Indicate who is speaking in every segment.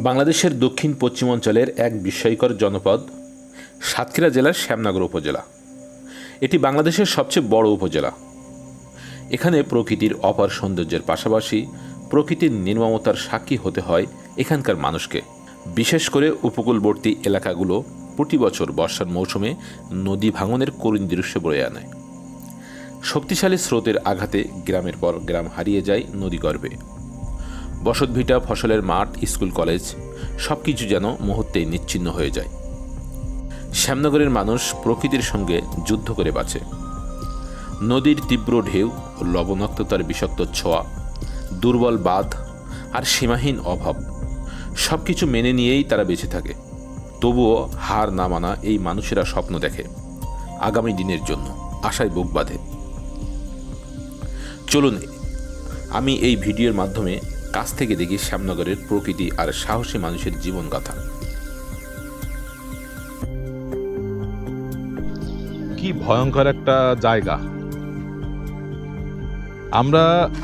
Speaker 1: বাংলাদেশের দক্ষিণ পশ্চিমাঞ্চলের এক বিস্ময়কর জনপদ সাতক্ষীরা জেলার শ্যামনগর উপজেলা। এটি বাংলাদেশের সবচেয়ে বড় উপজেলা। এখানে প্রকৃতির অপার সৌন্দর্যের পাশাপাশি প্রকৃতির নির্মমতার সাক্ষী হতে হয় এখানকার মানুষকে। বিশেষ করে উপকূলবর্তী এলাকাগুলো প্রতি বছর বর্ষার মৌসুমে নদী ভাঙনের করুণ দৃশ্য বয়ে আনে। শক্তিশালী স্রোতের আঘাতে গ্রামের পর গ্রাম হারিয়ে যায় নদীগর্ভে। বসতভিটা, ফসলের মাঠ, স্কুল, কলেজ সব কিছু যেন মুহূর্তেই নিচ্ছিন্ন হয়ে যায়। শ্যামনগরের মানুষ প্রকৃতির সঙ্গে যুদ্ধ করে বাঁচে। নদীর তীব্র ঢেউ, লবণাক্ততার বিষাক্ত ছোঁয়া, দুর্বল বাঁধ আর সীমাহীন অভাব সব কিছু মেনে নিয়েই তারা বেঁচে থাকে। তবুও হার না মানা এই মানুষেরা স্বপ্ন দেখে আগামী দিনের জন্য, আশায় বুক বাঁধে। চলুন আমি এই ভিডিওর মাধ্যমে কাছ থেকে দেখি শ্যামনগরের প্রকৃতি আর সাহসী মানুষের জীবনগাথা।
Speaker 2: কি ভয়ঙ্কর একটা জায়গা।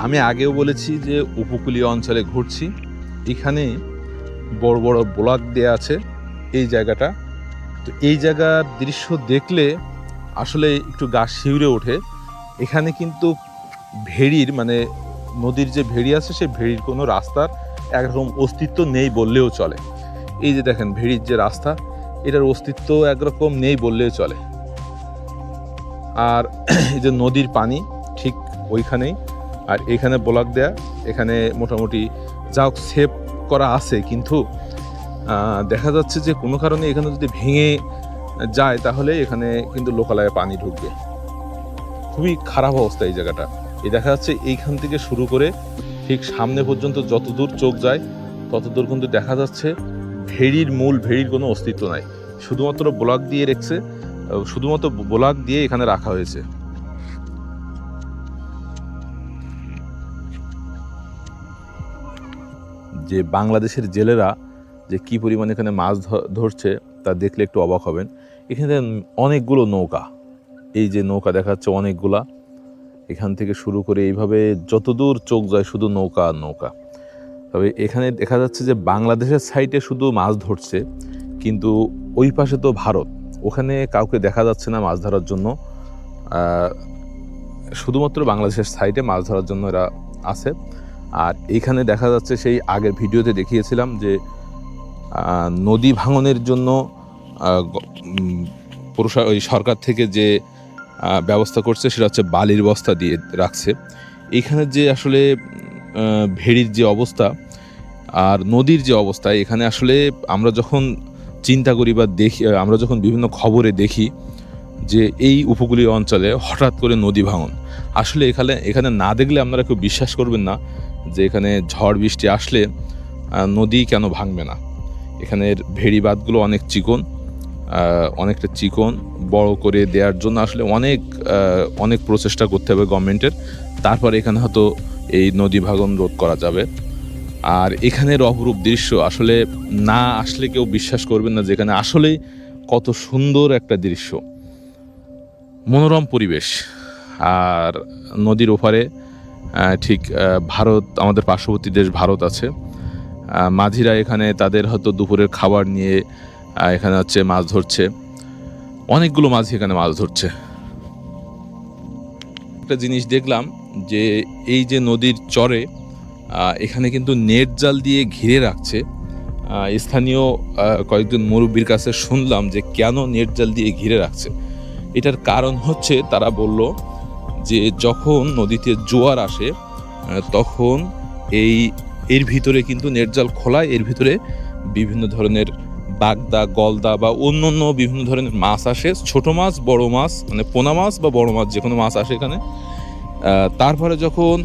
Speaker 2: আমি আগেও বলেছি যে উপকূলীয় অঞ্চলে ঘুরছি। এখানে বড় বড় ব্লক দেয়া আছে এই জায়গাটা। তো এই জায়গার দৃশ্য দেখলে আসলে একটু গা শিউরে ওঠে। এখানে কিন্তু ভেড়ির নদীর যে ভেড়ি আছে সেই ভেড়ির কোনো রাস্তার একরকম অস্তিত্ব নেই বললেও চলে। এই যে দেখেন ভেড়ির যে রাস্তা, এটার অস্তিত্ব একরকম নেই বললেও চলে। আর এই যে নদীর পানি ঠিক ওইখানেই, আর এখানে ব্লক দেয়া, এখানে মোটামুটি যা হোক সেভ করা আছে, কিন্তু দেখা যাচ্ছে যে কোনো কারণে এখানে যদি ভেঙে যায় তাহলে এখানে কিন্তু লোকালয়ে পানি ঢুকবে। খুবই খারাপ অবস্থা এই জায়গাটা। এই দেখা যাচ্ছে এইখান থেকে শুরু করে ঠিক সামনে পর্যন্ত যতদূর চোখ যায় ততদূর কিন্তু দেখা যাচ্ছে ভেড়ির কোনো অস্তিত্ব নাই। শুধুমাত্র ব্লক দিয়ে রেখেছে, শুধুমাত্র ব্লক দিয়ে এখানে রাখা হয়েছে। যে বাংলাদেশের জেলেরা যে কি পরিমাণে এখানে মাছ ধরছে তা দেখলে একটু অবাক হবেন। এখানে অনেকগুলো নৌকা, এই যে নৌকা দেখা যাচ্ছে অনেকগুলা, এখান থেকে শুরু করে এইভাবে যতদূর চোখ যায় শুধু নৌকা আর নৌকা। তবে এখানে দেখা যাচ্ছে যে বাংলাদেশের সাইডে শুধু মাছ ধরছে, কিন্তু ওই পাশে তো ভারত, ওখানে কাউকে দেখা যাচ্ছে না মাছ ধরার জন্য। শুধুমাত্র বাংলাদেশের সাইডে মাছ ধরার জন্য এরা আছে। আর এইখানে দেখা যাচ্ছে সেই আগের ভিডিওতে দেখিয়েছিলাম যে নদী ভাঙনের জন্য সরকার থেকে যে ব্যবস্থা করছে সেটা হচ্ছে বালির বস্তা দিয়ে রাখছে। এখানে যে আসলে ভেড়ির যে অবস্থা আর নদীর যে অবস্থা, এখানে আসলে আমরা যখন চিন্তা করি বা দেখি, আমরা যখন বিভিন্ন খবরে দেখি যে এই উপকূলীয় অঞ্চলে হঠাৎ করে নদী ভাঙন, আসলে এখানে না দেখলে আপনারা কেউ বিশ্বাস করবেন না যে এখানে ঝড় বৃষ্টি আসলে নদী কেন ভাঙবে না। এখানের ভেড়ি বাঁধগুলো অনেকটা চিকন, বড় করে দেওয়ার জন্য আসলে অনেক প্রচেষ্টা করতে হবে গভর্নমেন্টের, তারপরে এখানে হয়তো এই নদী ভাঙন রোধ করা যাবে। আর এখানের অপরূপ দৃশ্য আসলে না আসলে কেউ বিশ্বাস করবেন না যে এখানে আসলেই কত সুন্দর একটা দৃশ্য, মনোরম পরিবেশ। আর নদীর ওপারে ঠিক ভারত, আমাদের পার্শ্ববর্তী দেশ ভারত আছে। মাঝিরা এখানে তাদের হয়তো দুপুরের খাবার নিয়ে এখানে হচ্ছে মাছ ধরছে, অনেকগুলো মাঝি এখানে মাছ ধরছে। একটা জিনিস দেখলাম যে এই যে নদীর চরে এখানে কিন্তু নেট জাল দিয়ে ঘিরে রাখছে। স্থানীয় কয়েকজন মুরব্বীর কাছে শুনলাম যে কেন নেট জাল দিয়ে ঘিরে রাখছে। এটার কারণ হচ্ছে, তারা বলল যে যখন নদীতে জোয়ার আসে তখন এর ভিতরে কিন্তু নেট জাল খোলায়, এর ভিতরে বিভিন্ন ধরনের বাগদা, গলদা বা অন্য বিভিন্ন ধরনের মাছ আসে, ছোট মাছ, বড় মাছ, পোনা মাছ বা বড় মাছ যে কোনো মাছ আসে এখানে। তারপরে যখন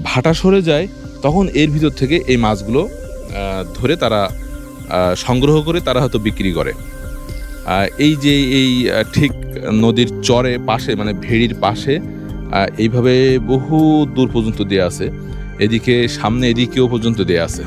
Speaker 2: ভাটা সরে যায় তখন এর ভিতর থেকে এই মাছগুলো ধরে তারা সংগ্রহ করে তারা হয়তো বিক্রি করে। এই ঠিক নদীর চরে পাশে, ভেড়ির পাশে এইভাবে বহু দূর পর্যন্ত দেয়া আছে, এদিকে সামনে এদিকেও পর্যন্ত দেয়া আছে।